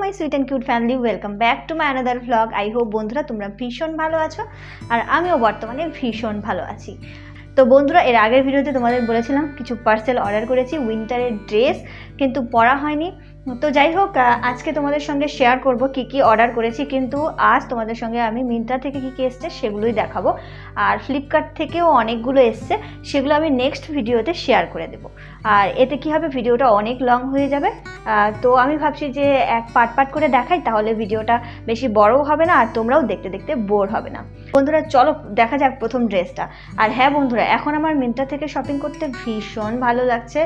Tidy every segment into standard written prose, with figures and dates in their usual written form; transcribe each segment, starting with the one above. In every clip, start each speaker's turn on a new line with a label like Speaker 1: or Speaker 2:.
Speaker 1: My sweet and cute family, welcome back to my another vlog. I hope বন্ধুরা তোমরা ভীষণ ভালো আছো, আর আমিও বর্তমানে ভীষণ ভালো আছি। তো বন্ধুরা, এর আগের ভিডিওতে তোমাদের বলেছিলাম কিছু পার্সেল অর্ডার করেছি, উইন্টারের ড্রেস, কিন্তু পরা হয়নি। তো যাই হোক, আজকে তোমাদের সঙ্গে শেয়ার করব কি কি অর্ডার করেছি, কিন্তু আজ তোমাদের সঙ্গে আমি মিন্ত্রা থেকে কি কি এসছে সেগুলোই দেখাবো। আর ফ্লিপকার্ট থেকেও অনেকগুলো এসছে, সেগুলো আমি নেক্সট ভিডিওতে শেয়ার করে দেবো। আর এতে কি হবে, ভিডিওটা অনেক লং হয়ে যাবে। তো আমি ভাবছি যে এক পার্ট করে দেখাই, তাহলে ভিডিওটা বেশি বড়ও হবে না আর তোমরাও দেখতে দেখতে বোর হবে না। বন্ধুরা চলো দেখা যাক প্রথম ড্রেসটা। আর হ্যাঁ বন্ধুরা, এখন আমার মিন্ত্রা থেকে শপিং করতে ভীষণ ভালো লাগছে,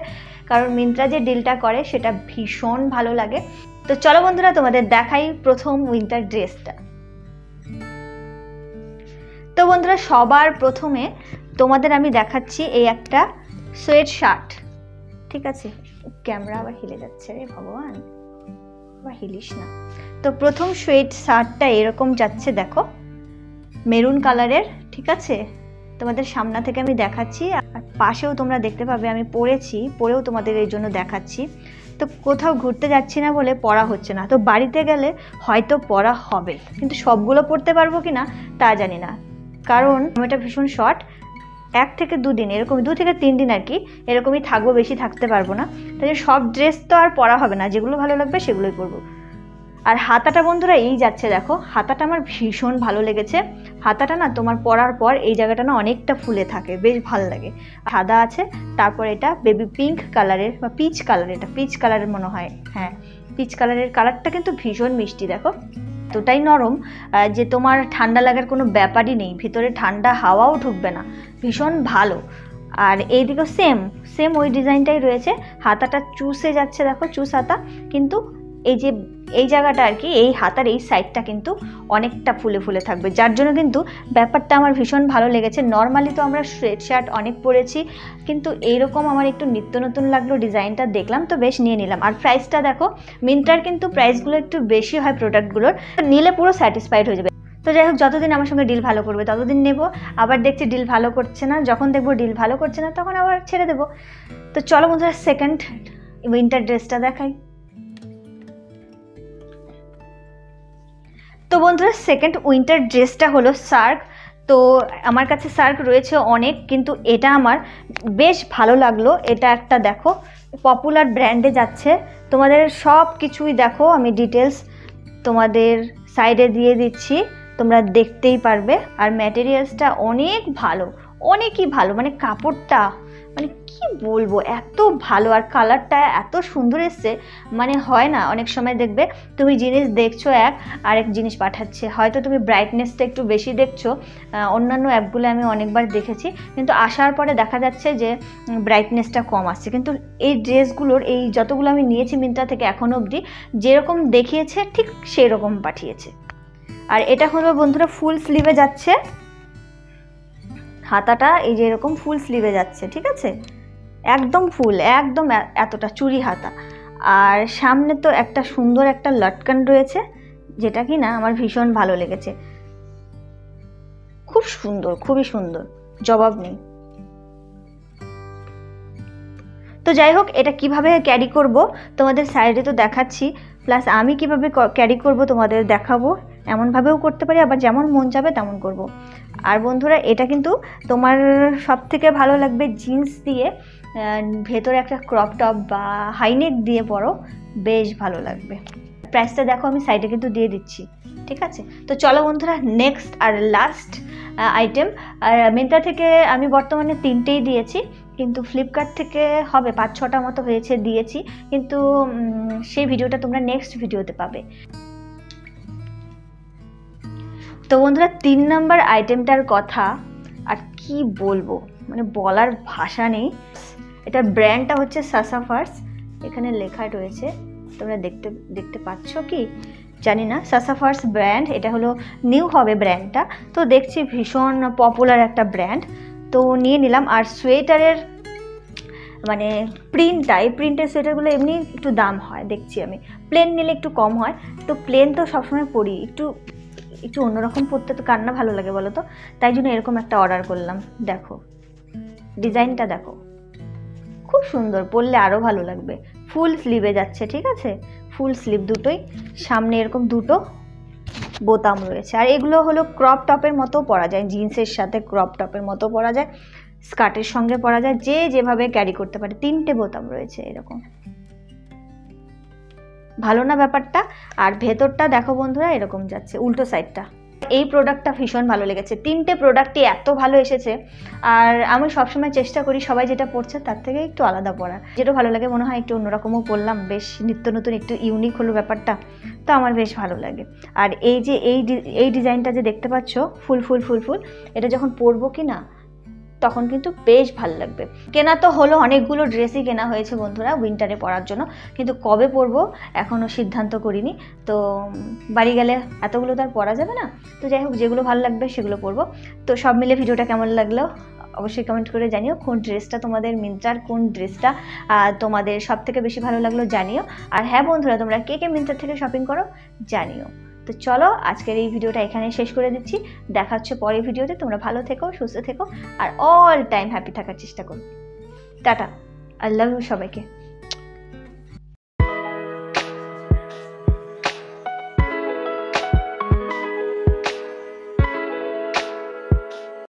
Speaker 1: কারণ মিন্ত্রা যে ডিলটা করে সেটা ভীষণ ভালো লাগে। তো চলো বন্ধুরা তোমাদের দেখাই প্রথম উইন্টার ড্রেসটা। তো বন্ধুরা, সবার প্রথমে তোমাদের আমি দেখাচ্ছি এই একটা সোয়েট শার্ট। ঠিক আছে, ক্যামেরা আবার হিলে যাচ্ছে রে ভগবান, আবার হিলিস না। তো প্রথম সোয়েট শার্টটা এরকম যাচ্ছে, দেখো মেরুন কালারের। ঠিক আছে, তোমাদের সামনা থেকে আমি দেখাচ্ছি, আর পাশেও তোমরা দেখতে পাবে আমি পরেও তোমাদের এই জন্য দেখাচ্ছি। তো কোথাও ঘুরতে যাচ্ছি না বলে পরা হচ্ছে না, তো বাড়িতে গেলে হয়তো পরা হবে, কিন্তু সবগুলো পরতে পারবো কি না তা জানি না, কারণ এটা ভীষণ শর্ট, 1 থেকে 2 দিন, এরকম 2 থেকে 3 দিন আর কি, এরকমই থাকবো, বেশি থাকতে পারবো না। তাই সব ড্রেস তো আর পরা হবে না, যেগুলো ভালো লাগবে সেগুলোই পরবো। আর হাতাটা বন্ধুরা এই যাচ্ছে, দেখো হাতাটা আমার ভীষণ ভালো লেগেছে। হাতাটা না তোমার পরার পর এই জায়গাটা না অনেকটা ফুলে থাকে, বেশ ভালো লাগে। সাদা আছে, তারপর এটা বেবি পিঙ্ক কালারের বা পিচ কালার, এটা পিচ কালারের মনে হয়, হ্যাঁ পিচ কালারের। কালারটা কিন্তু ভীষণ মিষ্টি, দেখো এতটাই নরম যে তোমার ঠান্ডা লাগার কোনো ব্যাপারই নেই, ভিতরে ঠান্ডা হাওয়াও ঢুকবে না, ভীষণ ভালো। আর এইদিকেও সেম ওই ডিজাইনটাই রয়েছে, হাতাটা চুষে যাচ্ছে, দেখো চুষ হাতা, কিন্তু এই জায়গাটা আর কি, এই হাতার এই সাইডটা কিন্তু অনেকটা ফুলে ফুলে থাকবে, যার জন্য কিন্তু ব্যাপারটা আমার ভীষণ ভালো লেগেছে। নর্মালি তো আমরা সোয়েট শার্ট অনেক পরেছি, কিন্তু এইরকম আমার একটু নিত্য নতুন লাগলো, ডিজাইনটা দেখলাম তো বেশ নিয়ে নিলাম। আর প্রাইসটা দেখো, মিন্ত্রার কিন্তু প্রাইসগুলো একটু বেশি হয় প্রোডাক্টগুলোর, নিলে পুরো স্যাটিসফাইড হয়ে যাবে। তো যাই হোক, যতদিন আমার সঙ্গে ডিল ভালো করবে ততদিন নেব, আবার দেখছি ডিল ভালো করছে না, যখন দেখবো ডিল ভালো করছে না তখন আবার ছেড়ে দেবো। তো চলো বন্ধুরা সেকেন্ড উইন্টার ড্রেসটা দেখাই। তো বন্ধুরা সেকেন্ড উইন্টার ড্রেসটা হলো শার্ক। তো আমার কাছে শার্ক রয়েছে অনেক, কিন্তু এটা আমার বেশ ভালো লাগলো। এটা একটা দেখো পপুলার ব্র্যান্ডে যাচ্ছে, তোমাদের সব কিছুই দেখো আমি ডিটেলস তোমাদের সাইডে দিয়ে দিচ্ছি, তোমরা দেখতেই পারবে। আর ম্যাটেরিয়ালসটা অনেক ভালো, অনেকই ভালো, মানে কাপড়টা মানে কি বলবো এত ভালো, আর কালারটা এত সুন্দর এসছে। মানে হয় না অনেক সময় দেখবে তুমি জিনিস দেখছো আরেক জিনিস পাঠাচ্ছে, হয়তো তুমি ব্রাইটনেসটা একটু বেশি দেখছো, অন্যান্য অ্যাপগুলো আমি অনেকবার দেখেছি, কিন্তু আসার পরে দেখা যাচ্ছে যে ব্রাইটনেসটা কম আসছে। কিন্তু এই ড্রেসগুলোর এই যতগুলো আমি নিয়েছি মিন্ত্রা থেকে এখনো অবধি যেরকম দেখিয়েছে ঠিক সেই রকম পাঠিয়েছে। আর এটা হলো বন্ধুরা ফুল স্লিভে যাচ্ছে, হাতাটা এই যে এরকম ফুল স্লিভে যাচ্ছে, ঠিক আছে একদম ফুল, একদম এতটা চুড়ি হাতা। আর সামনে তো একটা সুন্দর একটা লটকান রয়েছে, যেটা কি না আমার ভীষণ ভালো লেগেছে, খুব সুন্দর, খুবই সুন্দর, জবাব নেই। তো যাই হোক, এটা কিভাবে ক্যারি করব তোমাদের সাইডে তো দেখাচ্ছি, প্লাস আমি কিভাবে ক্যারি করব তোমাদের দেখাবো। এমনভাবেও করতে পারি, আবার যেমন মন যাবে তেমন করব। আর বন্ধুরা এটা কিন্তু তোমার সব থেকে ভালো লাগবে জিন্স দিয়ে, ভেতরে একটা ক্রপ টপ বা হাইনেক দিয়ে পরো, বেশ ভালো লাগবে। প্রাইসটা দেখো আমি সাইডে কিন্তু দিয়ে দিচ্ছি, ঠিক আছে। তো চলো বন্ধুরা নেক্সট আর লাস্ট আইটেম। আর মিন্ত্রা থেকে আমি বর্তমানে 3টেই দিয়েছি, কিন্তু ফ্লিপকার্ট থেকে হবে 5-6টা মতো হয়েছে দিয়েছি, কিন্তু সেই ভিডিওটা তোমরা নেক্সট ভিডিওতে পাবে। তো বন্ধুরা 3 নম্বর আইটেমটার কথা আর কি বলবো, মানে বলার ভাষা নেই। এটার ব্র্যান্ডটা হচ্ছে সাসাফার্স, এখানে লেখা রয়েছে, তোমরা দেখতে পাচ্ছ কি জানি না, সাসাফার্স ব্র্যান্ড, এটা হলো নিউ হবে ব্র্যান্ডটা। তো দেখছি ভীষণ পপুলার একটা ব্র্যান্ড, তো নিয়ে নিলাম। আর সোয়েটারের মানে প্রিন্টের সোয়েটারগুলো এমনি একটু দাম হয় দেখছি আমি, প্লেন নিলে একটু কম হয়। তো প্লেন তো সবসময় পরি, একটু অন্যরকম পরতে তো কার না ভালো লাগে বলো তো, তাই জন্য এরকম একটা অর্ডার করলাম। দেখো ডিজাইনটা দেখো, খুব সুন্দর, পরলে আরও ভালো লাগবে। ফুল স্লিভে যাচ্ছে, ঠিক আছে ফুল স্লিভ দুটোই, সামনে এরকম দুটো বোতাম রয়েছে। আর এগুলো হলো ক্রপ টপের মতো পরা যায়, জিন্সের সাথে ক্রপ টপের মতো পরা যায়, স্কার্টের সঙ্গে পরা যায়, যে যেভাবে ক্যারি করতে পারে। 3টে বোতাম রয়েছে এরকম, ভালো না ব্যাপারটা? আর ভেতরটা দেখো বন্ধুরা এরকম যাচ্ছে, উল্টো সাইডটা। এই প্রোডাক্টটা ভীষণ ভালো লেগেছে, 3টে প্রোডাক্টই এত ভালো এসেছে। আর আমি সবসময় চেষ্টা করি সবাই যেটা পড়ছে তার থেকে একটু আলাদা পড়া, যেটা ভালো লাগে, মনে হয় একটু অন্যরকমও পড়লাম, বেশ নিত্য নতুন একটু ইউনিক হলো ব্যাপারটা, তো আমার বেশ ভালো লাগে। আর এই যে এই ডিজাইনটা যে দেখতে পাচ্ছ ফুল ফুল ফুল ফুল, এটা যখন পরবো কি না তখন কিন্তু বেশ ভালো লাগবে। কেনা তো হলো, অনেকগুলো ড্রেসই কেনা হয়েছে বন্ধুরা উইন্টারে পরার জন্য, কিন্তু কবে পরবো এখনও সিদ্ধান্ত করিনি। তো বাড়ি গেলে এতগুলো তো আর পরা যাবে না, তো যাই হোক যেগুলো ভালো লাগবে সেগুলো পরবো। তো সব মিলে ভিডিওটা কেমন লাগলো অবশ্যই কমেন্ট করে জানিও। কোন ড্রেসটা তোমাদের মিন্ত্রার কোন ড্রেসটা তোমাদের সব থেকে বেশি ভালো লাগলো জানিও। আর হ্যাঁ বন্ধুরা, তোমরা কে কে মিন্ত্রার থেকে শপিং করো জানিও। তো চলো আজকের এই ভিডিওটা এখানে শেষ করে দিচ্ছি, দেখা হচ্ছে পরের ভিডিওতে। তোমরা ভালো থেকো, সুস্থ থেকো, আর অল টাইম হ্যাপি থাকার চেষ্টা করো। টাটা, আই লাভ ইউ সবাইকে।